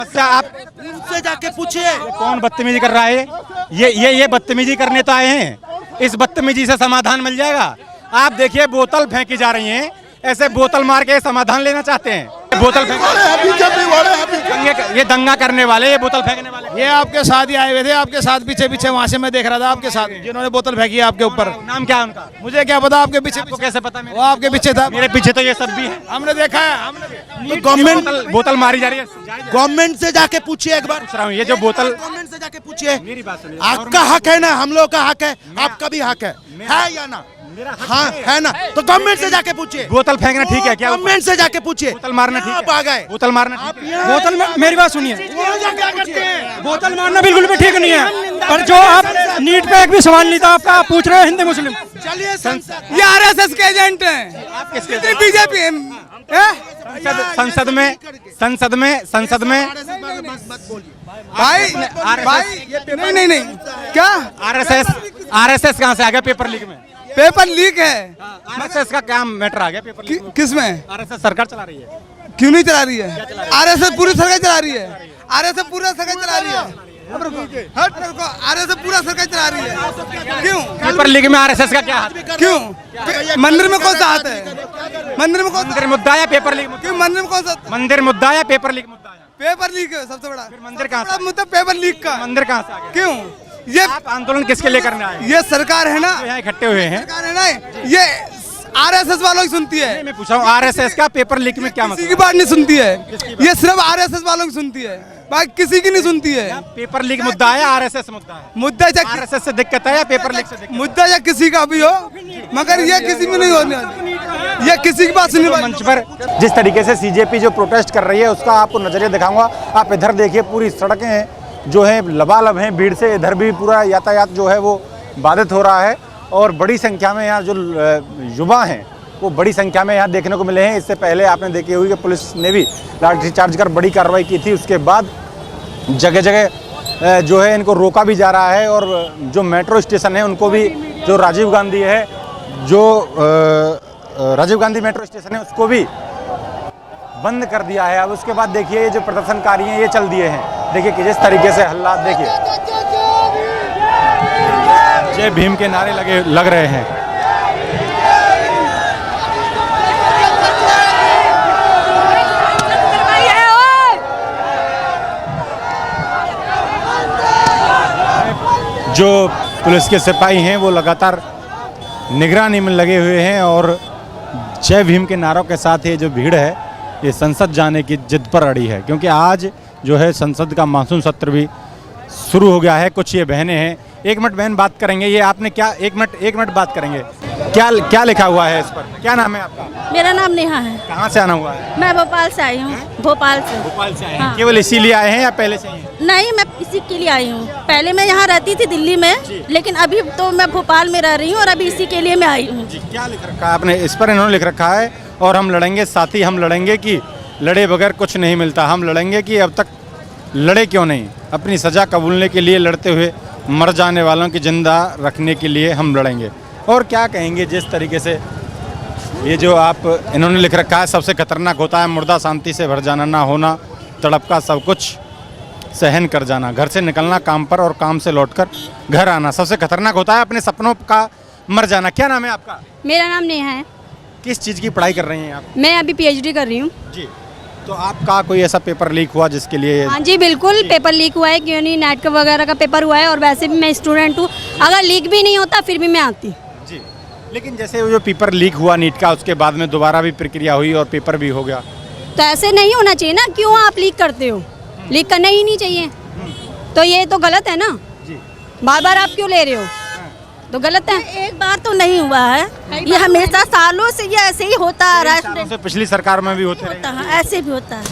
अच्छा, आप उनसे जाके पूछिए कौन बदतमीजी कर रहा है? ये बदतमीजी करने तो आए हैं। इस बदतमीजी से समाधान मिल जाएगा। आप देखिए बोतल फेंकी जा रही हैं, ऐसे बोतल मार के समाधान लेना चाहते हैं। बोतल फेंक ये दंगा करने वाले, ये बोतल फेंकने वाले, ये आपके साथ ही आए हुए थे, आपके साथ पीछे पीछे वहाँ से मैं देख रहा था आपके साथ, जिन्होंने बोतल फेंकी है आपके ऊपर। नाम क्या है उनका? मुझे क्या पता आपके पीछे, आपको कैसे पता? वो आपके पीछे था। मेरे पीछे तो ये सब भी है, हमने देखा है। तो गवर्नमेंट बोतल मारी जा रही है। गवर्नमेंट से जाके पूछिए एक बार। पूछ रहा हूँ, ये जो बोतल, गवर्नमेंट से जाके पूछिए। मेरी बात सुनिए, आपका हक है ना, हम लोग का हक है, आपका भी हक है या ना? हाँ है ना, तो गवर्नमेंट से जाके पूछिए। बोतल फेंकना ठीक है क्या? गवर्नमेंट से जाके पूछिए। बोतल मारना ठीक है? आप आ गए, बोतल मारना ठीक है? बोतल में मेरी बात सुनिए, बोतल मारना बिल्कुल भी ठीक नहीं है। पर जो आप नीट पे एक भी सवाल नहीं था आपका, आप पूछ रहे हो हिंदी मुस्लिम। चलिए ये आरएसएस के एजेंट हैं, आप किसके? बीजेपी। संसद में भाई नहीं क्या आरएसएस कहाँ से आ गया पेपर लीक में? पेपर लीक है? आरएसएस का क्या मैटर आ गया पेपर लीक में? किस में? आरएसएस सरकार चला रही है। क्यों नहीं चला रही है? आरएसएस पूरी सरकार चला रही है। आरएसएस पूरा सरकार चला रही है। आरएसएस पूरा सरकार चला रही है। क्यों? पेपर लीक में आरएसएस का क्या हाथ? क्यों? मंदिर में कौन सा हाथ है? मंदिर में कौन मंदिर मुद्दा या पेपर लीक मुद्दा? क्यों मंदिर में कौन सा? मंदिर मुद्दा या पेपर लीक मुद्दा? पेपर लीक है सबसे बड़ा। मंदिर कहाँ से? मुद्दा पेपर लीक का। मंदिर कहाँ से आ गया? क्यों? ये आप आंदोलन किसके लिए करने आए? ये सरकार है ना, जो यहाँ इकट्ठे हुए हैं। सरकार है ना, ये आरएसएस वालों की सुनती है। मैं पूछा हूँ आरएसएस का पेपर लीक में क्या किसी मतलब? की बात नहीं सुनती है, ये सिर्फ आरएसएस वालों की सुनती है, बाकी किसी की नहीं सुनती है। पेपर लीक मुद्दा है या आरएसएस मुद्दा है? मुद्दा चाहे आरएसएस से दिक्कत है या पेपर लीक से दिक्कत? मुद्दा या किसी का भी हो, मगर ये किसी में नहीं होने वाली, ये किसी की बात सुनने वाली। मंच पर जिस तरीके से सीजेपी जो प्रोटेस्ट कर रही है उसका आपको नजरिया दिखाऊंगा। आप इधर देखिए, पूरी सड़कें जो है लबालब हैं भीड़ से। इधर भी पूरा यातायात जो है वो बाधित हो रहा है और बड़ी संख्या में यहाँ जो युवा हैं वो बड़ी संख्या में यहाँ देखने को मिले हैं। इससे पहले आपने देखी होगी कि पुलिस ने भी लाठीचार्ज कर बड़ी कार्रवाई की थी। उसके बाद जगह जगह जो है इनको रोका भी जा रहा है और जो मेट्रो स्टेशन है उनको भी, जो राजीव गांधी है, जो राजीव गांधी मेट्रो स्टेशन है उसको भी बंद कर दिया है। अब उसके बाद देखिए ये जो प्रदर्शनकारी हैं ये चल दिए हैं। देखिए कि जिस तरीके से हल्ला, देखिए जय भीम के नारे लग रहे हैं। जो पुलिस के सिपाही हैं वो लगातार निगरानी में लगे हुए हैं और जय भीम के नारों के साथ ये जो भीड़ है ये संसद जाने की जिद पर अड़ी है, क्योंकि आज जो है संसद का मानसून सत्र भी शुरू हो गया है। कुछ ये बहनें हैं, एक मिनट बहन बात करेंगे। ये आपने क्या, एक मिनट बात करेंगे, क्या लिखा हुआ है इस पर? क्या नाम है आपका? मेरा नाम नेहा है। कहाँ से आना हुआ है? मैं भोपाल से आई हूँ। भोपाल से आए हैं। हाँ। केवल इसीलिए आए हैं या पहले से ही हैं? नहीं, मैं इसी के लिए आई हूँ। पहले मैं यहाँ रहती थी दिल्ली में, लेकिन अभी तो मैं भोपाल में रह रही हूँ और अभी इसी के लिए मैं आई हूँ। क्या लिख रखा है आपने इस पर? इन्होंने लिख रखा है और हम लड़ेंगे साथी, हम लड़ेंगे कि लड़े बगैर कुछ नहीं मिलता, हम लड़ेंगे कि अब तक लड़े क्यों नहीं, अपनी सज़ा कबूलने के लिए लड़ते हुए मर जाने वालों की जिंदा रखने के लिए हम लड़ेंगे। और क्या कहेंगे जिस तरीके से ये जो आप इन्होंने लिख रखा है, सबसे खतरनाक होता है मुर्दा शांति से भर जाना, ना होना तड़प का सब कुछ सहन कर जाना, घर से निकलना काम पर और काम से लौटकर घर आना सबसे खतरनाक होता है, अपने सपनों का मर जाना। क्या नाम है आपका? मेरा नाम नेहा है। किस चीज़ की पढ़ाई कर रही हैं आप? मैं अभी PhD कर रही हूँ। जी, तो आपका कोई ऐसा पेपर लीक हुआ जिसके लिए? हाँ जी बिल्कुल, पेपर लीक हुआ है, क्यों नहीं, नेट का वगैरह का पेपर हुआ है और वैसे भी मैं स्टूडेंट हूँ। अगर लीक भी नहीं होता फिर भी मैं आती। जी, लेकिन जैसे वो जो पेपर लीक हुआ नीट का, उसके बाद में दोबारा भी प्रक्रिया हुई और पेपर भी हो गया, तो ऐसे नहीं होना चाहिए ना। क्यों आप लीक करते हो? लीक करना ही नहीं चाहिए, तो ये तो गलत है ना। बार बार आप क्यों ले रहे हो? तो गलत है। एक बार तो नहीं हुआ है, ये हमेशा सालों से ये ऐसे ही होता आ रहा है। से पिछली सरकार में भी होते रहे। ऐसे भी होता है।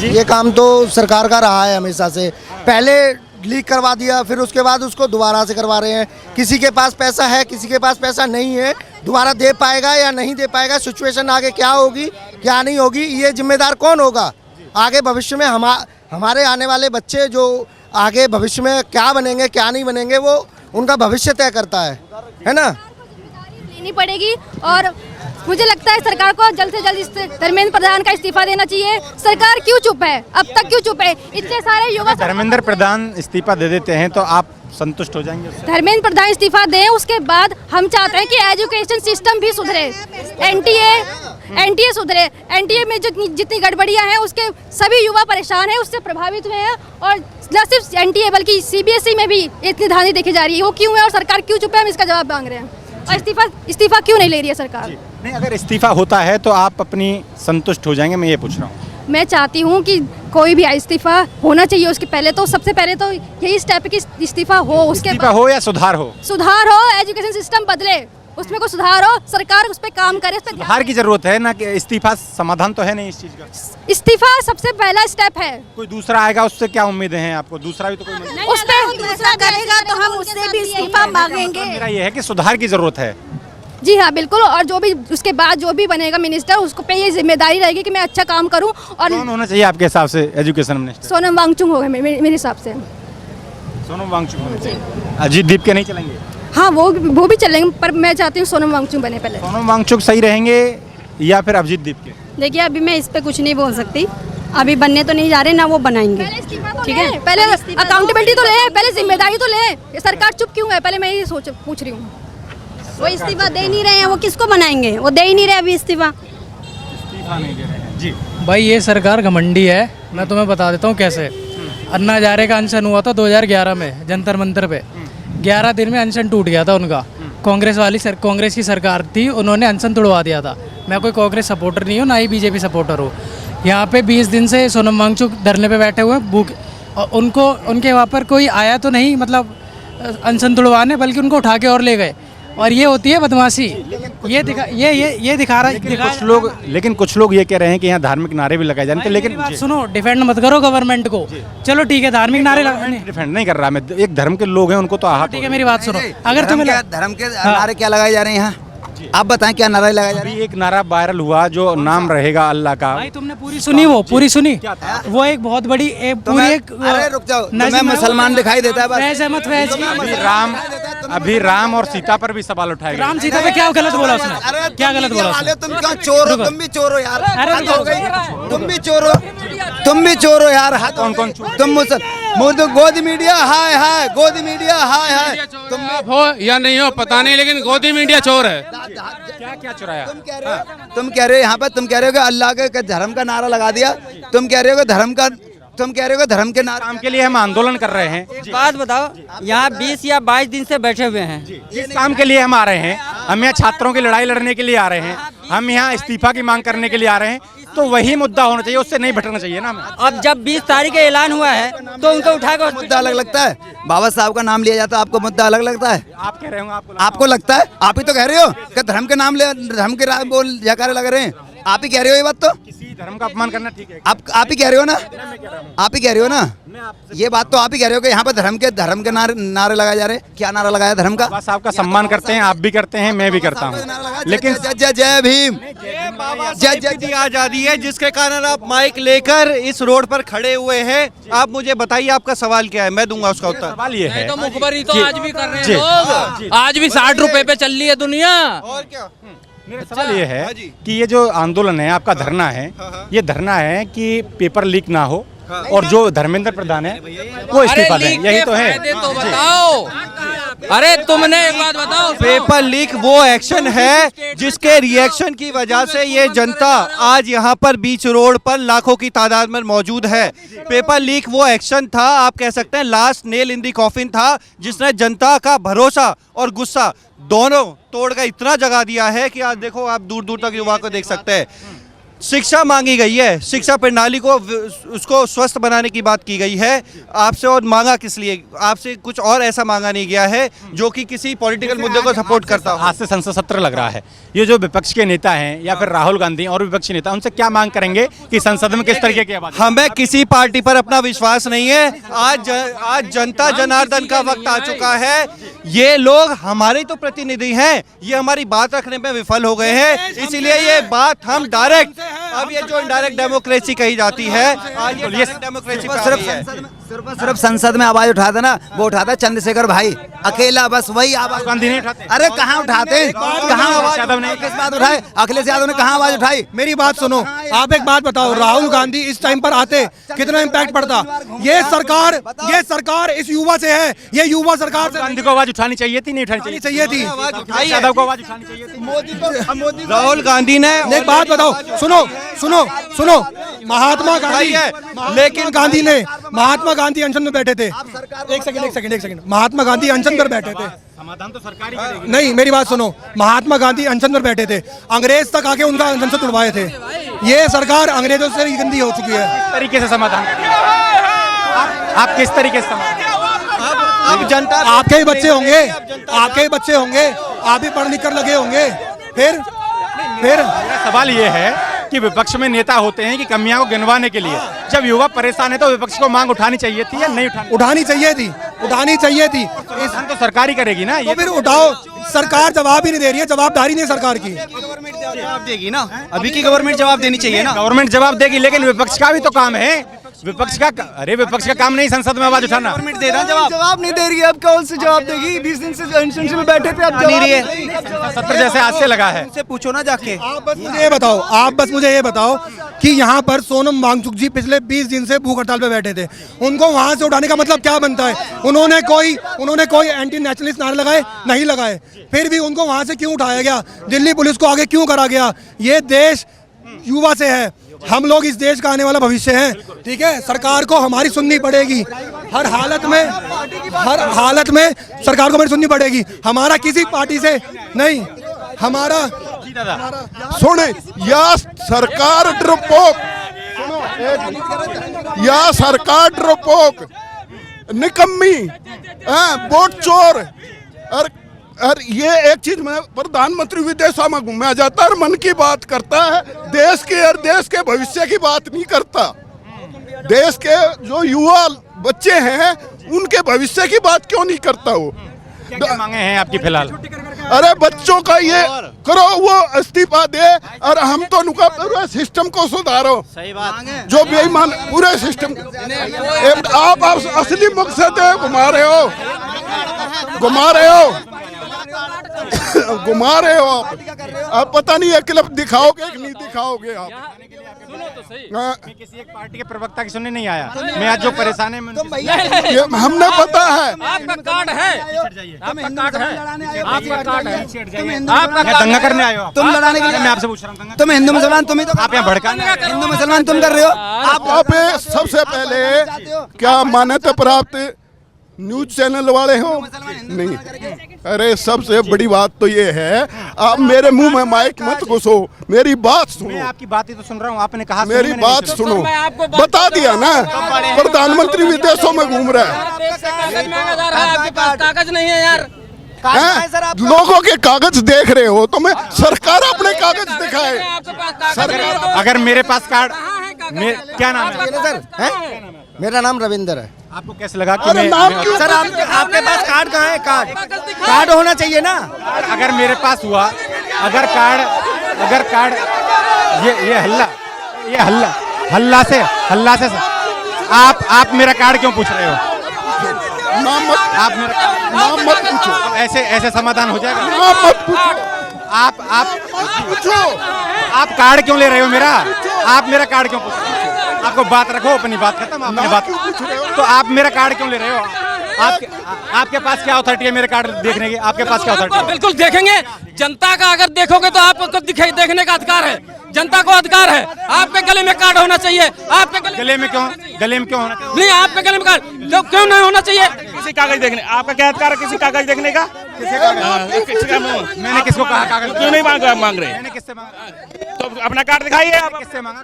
ये काम तो सरकार का रहा है हमेशा से। पहले लीक करवा दिया, फिर उसके बाद उसको दोबारा से करवा रहे हैं। किसी के पास पैसा है, किसी के पास पैसा नहीं है, दोबारा दे पाएगा या नहीं दे पाएगा, सिचुएशन आगे क्या होगी क्या नहीं होगी, ये जिम्मेदार कौन होगा? आगे भविष्य में हमारे आने वाले बच्चे जो आगे भविष्य में क्या बनेंगे क्या नहीं बनेंगे, वो उनका भविष्य तय करता है ना। लेनी पड़ेगी और मुझे लगता है सरकार को जल्द से जल्द धर्मेंद्र प्रधान का इस्तीफा देना चाहिए। सरकार क्यों चुप है, अब तक क्यों चुप है? इतने सारे युवा धर्मेंद्र प्रधान इस्तीफा दे देते हैं तो आप संतुष्ट हो जाएंगे उससे? धर्मेंद्र प्रधान इस्तीफा दें, उसके बाद हम चाहते हैं कि एजुकेशन सिस्टम भी सुधरे, एनटीए सुधरे। एनटीए में जो जितनी गड़बड़ियां हैं उसके सभी युवा परेशान हैं, उससे प्रभावित हुए हैं। और न सिर्फ एनटीए बल्कि सीबीएसई में भी इतनी धांधली देखी जा रही है, वो क्यों है और सरकार क्यों चुप है? हम इसका जवाब मांग रहे हैं। और इस्तीफा क्यों नहीं ले रही है सरकार? नहीं, अगर इस्तीफा होता है तो आप अपनी संतुष्ट हो जाएंगे, मैं ये पूछ रहा हूँ। मैं चाहती हूँ कि कोई भी इस्तीफा होना चाहिए। उसके पहले तो सबसे पहले तो यही स्टेप है कि इस्तीफा हो, उसके इस्तीफा हो या सुधार हो? सुधार हो, एजुकेशन सिस्टम बदले, उसमें कोई सुधार हो, सरकार उस पर काम करे। सुधार की जरूरत है ना, कि इस्तीफा समाधान तो है नहीं इस चीज का। इस्तीफा सबसे पहला स्टेप है। कोई दूसरा आएगा, उससे क्या उम्मीदें हैं आपको? दूसरा भी तो कोई उस पर दूसरा करेगा तो हम उससे भी इस्तीफा मांगेंगे। मेरा ये है कि सुधार की जरूरत है। जी हाँ, बिल्कुल। और जो भी उसके बाद जो भी बनेगा मिनिस्टर, उसको पे ये जिम्मेदारी रहेगी कि मैं अच्छा काम करूं। और कौन होना चाहिए आपके हिसाब से एजुकेशन मिनिस्टर? सोनम वांगचुक होगा मेरे हिसाब से। सोनम वांगचुक होना चाहिए। अजीत दीप के नहीं चलेंगे? हाँ, वो भी चलेंगे, पर मैं चाहती हूँ सोनम वांगचुक बने पहले। सोनम वांगचुक सही रहेंगे या फिर अभिजीत दीप के? देखिए, अभी मैं इस पे कुछ नहीं बोल सकती। अभी बनने तो नहीं जा रहे, ना वो बनाएंगे। ठीक है, पहले अकाउंटेबिलिटी तो ले, पहले जिम्मेदारी तो ले। ये सरकार चुप क्यों है? पहले मैं ये पूछ रही हूँ। वो इस्तीफा दे नहीं रहे हैं, वो किसको बनाएंगे? वो दे ही नहीं रहे अभी इस्तीफा। इस्तीफा नहीं दे रहे हैं जी। भाई ये सरकार घमंडी है। मैं तुम्हें बता देता हूँ कैसे। अन्ना हजारे का अनशन हुआ था 2011 में जंतर मंतर पे। 11 दिन में अनशन टूट गया था उनका। कांग्रेस की सरकार थी, उन्होंने अनशन तोड़वा दिया था। मैं कोई कांग्रेस सपोर्टर नहीं हूँ, ना ही बीजेपी सपोर्टर हूँ। यहाँ पे 20 दिन से सोनम वांगचुक धरने पे बैठे हुए हैं, भूख। और उनके वहाँ पर कोई आया तो नहीं, मतलब अनशन तोड़वाने, बल्कि उनको उठा के और ले गए। और ये होती है बदमाशी। ये दिखा रहा है। लेकिन कुछ लोग ये कह रहे हैं कि यहाँ धार्मिक नारे भी लगाए जाते हैं। लेकिन बात सुनो, डिफेंड मत करो गवर्नमेंट को। चलो ठीक है, धार्मिक नारे डिफेंड नहीं कर रहा मैं। एक धर्म के लोग हैं, उनको तो आहत। ठीक है, मेरी बात सुनो। अगर तुम्हें धर्म के नारे क्या लगाए जा रहे हैं यहाँ? आप बताएं क्या नारा लगाया जा रहा है? अभी एक नारा वायरल हुआ जो नाम रहेगा अल्लाह का। भाई तुमने पूरी सुनी? वो पूरी सुनी? वो एक बहुत बड़ी अरे रुक जाओ, तुम्हें मुसलमान दिखाई देता है बस। अभी राम और सीता पर भी सवाल उठाए गए। राम सीता पे क्या गलत बोला उसने? क्या गलत बोला उसने? तुम क्या चोर हो? तुम भी चोर हो यार। तुम भी चोर हो, तुम भी चोर हो यार। कौन कौन? तुम गोदी मीडिया हाय हाय, गोदी मीडिया हाय हाय। तुम हो या नहीं हो पता नहीं, लेकिन गोदी मीडिया चोर है। क्या चुराया? तुम कह रहे हो यहाँ पे, तुम कह रहे हो कि अल्लाह के धर्म का नारा लगा दिया। तुम कह रहे हो कि धर्म के नाम के लिए हम आंदोलन कर रहे हैं। एक बात बताओ, यहाँ 20 या 22 दिन से बैठे हुए हैं। जिस काम के लिए हम आ रहे हैं, हम यहाँ छात्रों की लड़ाई लड़ने के लिए आ रहे हैं, हम यहाँ इस्तीफा की मांग करने के लिए आ रहे हैं, तो वही मुद्दा होना चाहिए, उससे नहीं भटकना चाहिए ना हमें। अब जब 20 तारीख का ऐलान हुआ है तो उनको उठाकर मुद्दा अलग लगता है। बाबा साहब का नाम लिया जाता है, आपको मुद्दा अलग लगता है? आप कह रहे हो आपको लगता है? आप ही तो कह रहे हो कि धर्म के नाम ले, धर्म के बोल जयकारे लग रहे हैं। आप ही कह रहे हो ये बात। तो किसी धर्म का अपमान करना ठीक है? आप ही कह रहे हो ना, आप ही कह रहे हो ना। ये बात तो आप ही कह रहे हो कि यहाँ पर धर्म के नारे लगाए जा रहे हैं। क्या नारा लगाया धर्म का? बाबा साहब का सम्मान करते हैं, आप भी करते हैं, मैं भी करता हूँ। लेकिन जय भीम, जय आजादी है, जिसके कारण आप माइक लेकर इस रोड पर खड़े हुए हैं। आप मुझे बताइए आपका सवाल क्या है, मैं दूंगा उसका उत्तर। सवाल ये है, तो मुखबरी तो आज भी कर रहे हैं लोग। आज भी 60 रुपए पे चल रही है दुनिया। और क्या? मेरा सवाल ये है कि ये जो आंदोलन है, आपका धरना है, ये धरना है कि पेपर लीक ना हो और जो धर्मेंद्र प्रधान है वो इस्तीफा दें, यही तो है। तो बताओ, अरे तुमने एक बात बताओ। पेपर लीक वो एक्शन है जिसके रिएक्शन की वजह से ये जनता आज यहाँ पर बीच रोड पर लाखों की तादाद में मौजूद है। पेपर लीक वो एक्शन था, आप कह सकते हैं last nail in the coffin था, जिसने जनता का भरोसा और गुस्सा दोनों तोड़कर इतना जगा दिया है कि आज देखो, आप दूर दूर तक युवा को देख सकते हैं। शिक्षा मांगी गई है, शिक्षा प्रणाली को उसको स्वस्थ बनाने की बात की गई है आपसे। और मांगा किस लिए? आपसे कुछ और ऐसा मांगा नहीं गया है जो कि किसी पॉलिटिकल मुद्दे को सपोर्ट करता हो। आज से संसद सत्र लग रहा है, ये जो विपक्ष के नेता हैं या फिर राहुल गांधी और विपक्षी नेता, उनसे क्या मांग करेंगे कि संसद में किस तरीके की आवाज? हमें किसी पार्टी पर अपना विश्वास नहीं है। आज जनता जनार्दन का वक्त आ चुका है। ये लोग हमारे तो प्रतिनिधि हैं, ये हमारी बात रखने में विफल हो गए हैं, इसीलिए ये बात हम डायरेक्ट, अब ये जो इनडायरेक्ट डेमोक्रेसी कही जाती है, आज ये डेमोक्रेसी सिर्फ संसद में आवाज उठाता ना, वो उठाता चंद्रशेखर भाई अकेला, बस वही आवाज। गांधी नहीं उठाते? अरे कहाँ उठाते, कहाँ आवाज यादव ने किस बात उठाए? अखिलेश यादव ने कहाँ आवाज उठाई? मेरी बात सुनो, आप एक बात बताओ, राहुल गांधी इस टाइम पर आते कितना इम्पैक्ट पड़ता? ये सरकार इस युवा से है, ये युवा सरकार से। गांधी को आवाज उठानी चाहिए थी, नहीं उठानी चाहिए थी? यादव को आवाज उठानी चाहिए थी। राहुल गांधी ने एक बात बताओ, सुनो, महात्मा गांधी है, लेकिन महात्मा गांधी अनशन में बैठे थे। एक सेकंड, महात्मा गांधी अनशन पर बैठे थे। समाधान तो सरकार ही करेगी। नहीं, मेरी बात सुनो, महात्मा गांधी अनशन पर बैठे थे, अंग्रेज तक आके उनका अनशन से तुड़वाए थे। ये सरकार अंग्रेजों से गंदी हो चुकी है। किस तरीके से समाधान आप किस तरीके से अब जनता आपके ही बच्चे होंगे, आप भी पढ़ लिख कर लगे होंगे। फिर मेरा सवाल ये है कि विपक्ष में नेता होते हैं कि कमियां को गिनवाने के लिए, जब युवा परेशान है तो विपक्ष को मांग उठानी चाहिए थी या नहीं उठानी चाहिए थी। इस तो सरकार ही करेगी ना। तो फिर उठाओ, सरकार जवाब ही नहीं दे रही है, जवाबदारी नहीं सरकार की। जवाब देगी ना, अभी की गवर्नमेंट जवाब देनी चाहिए ना। गवर्नमेंट जवाब देगी, लेकिन विपक्ष का भी तो काम है। विपक्ष का काम नहीं संसद में आवाज उठाना। गवर्नमेंट दे रहा जवाब नहीं दे रही है, अब कौन से जवाब देगी? 20 दिन से अनशन में बैठे थे, अब नहीं रही है। सत्र जैसे आज से लगा है। उनसे पूछो ना जाके। आप बस मुझे ये बताओ कि यहाँ पर सोनम वांगचुक जी पिछले 20 दिन से भूख हड़ताल पे बैठे थे, उनको वहाँ से उठाने का मतलब क्या बनता है? उन्होंने कोई एंटी नेशनलिस्ट नारे लगाए? नहीं लगाए। फिर भी उनको वहाँ से क्यों उठाया गया? दिल्ली पुलिस को आगे क्यों करा गया? ये देश युवा से है, हम लोग इस देश का आने वाला भविष्य हैं, ठीक है? सरकार को हमारी सुननी पड़ेगी, हर हालत में सरकार को हमारी सुननी पड़ेगी। हमारा किसी पार्टी से नहीं, हमारा सुने, या सरकार डरपोक, या सरकार डरपोक, निकम्मी, वोट चोर। और ये एक चीज में प्रधानमंत्री विदेशों में घूमा जाता है और मन की बात करता है, देश के और देश के भविष्य की बात नहीं करता। देश के जो युवा बच्चे हैं उनके भविष्य की बात क्यों नहीं करता वो? क्या मांगे हैं आपकी फिलहाल? अरे बच्चों का ये करो, वो इस्तीफा दे और हम तो उनका पूरे सिस्टम को सुधारो। सही बात। जो बेईमान पूरे सिस्टम, आप असली मकसद है घुमा रहे हो आप पता नहीं है क्लब दिखाओगे कि नहीं दिखाओगे आप। किसी एक पार्टी के प्रवक्ता की सुनने नहीं आया, मैं आज जो परेशान है ये हमने पता है। आपका कार्ड है, दंगा करने आए हो? तुम लड़ाने के लिए? मैं आपसे पूछ रहा हूँ, तुम हिंदू मुसलमान, तुम ही तो आप यहाँ भड़काने? हिंदू मुसलमान तुम कर रहे हो। आप सबसे पहले क्या मान्यता प्राप्त न्यूज चैनल वाले हो? नहीं। अरे सबसे बड़ी बात तो ये है, आप मेरे मुंह में माइक मत घुसो, मेरी बात सुनो। मैं आपकी बात ही तो सुन रहा हूँ, आपने कहा मेरी बात सुनो। बता दिया ना, प्रधानमंत्री विदेशों में घूम रहा है। आपके पास कागज नहीं है यार। लोगों के कागज देख रहे हो, तो मैं सरकार अपने कागज दिखाए। सरकार अगर मेरे पास कार्ड, क्या नाम है सर? मेरा नाम रविंदर है। आपको कैसे लगा कि अरे नाम क्यों? सर आपके पास कार्ड कहाँ है? कार्ड होना चाहिए ना। अगर मेरे पास हुआ, अगर कार्ड ये हल्ला से आप मेरा कार्ड क्यों पूछ रहे हो? नाम मत पूछो। ऐसे समाधान हो जाएगा? नाम मत पूछो। आप कार्ड क्यों ले रहे हो मेरा? आप मेरा कार्ड क्यों पूछ रहे हो? आपको बात रखो, अपनी बात खत्म, अपनी बात। तो आप मेरा कार्ड क्यों ले रहे हो? आपके पास क्या अथॉरिटी है मेरे कार्ड देखने की? आपके पास क्या अथॉरिटी है? बिल्कुल देखेंगे, जनता का अगर देखोगे तो आपको देखने का अधिकार है, जनता को अधिकार है। आपके गले में कार्ड होना चाहिए। आपके गले में क्यों होना चाहिए? नहीं, आपके गले में कार्ड क्यों नहीं होना चाहिए? किसी कागज देखने, आपका क्या अधिकार है किसी कागज देखने का? मैंने किसको कहा कागज? क्यों नहीं मांग रहे? मैंने किससे मांगा? तो अपना कार्ड दिखाइए। आप किससे मांगा?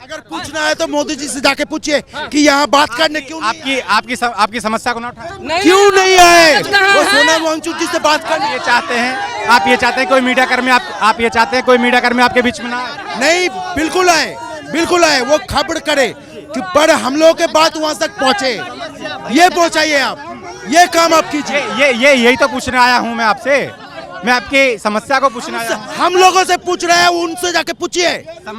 अगर पूछना है तो मोदी जी से जाके पूछिए कि यहाँ बात करने क्यों आपकी समस्या को ना उठाया? क्यों नहीं आए? वो सोनम वांगचुक जी से बात करने ये चाहते हैं, आप ये चाहते हैं कोई मीडिया कर्मी आप ये चाहते हैं कोई मीडिया कर्मी आपके बीच में ना आए? नहीं, बिल्कुल आए, वो खबर करे कि पर हम लोगों के बात वहाँ तक पहुँचे, ये पहुँचाइए आप, ये काम आप कीजिए। यही तो पूछने आया हूँ मैं आपसे, मैं आपकी समस्या को पूछने आया हूँ। हम लोगों से पूछ रहे हैं, उनसे जाके पूछिए।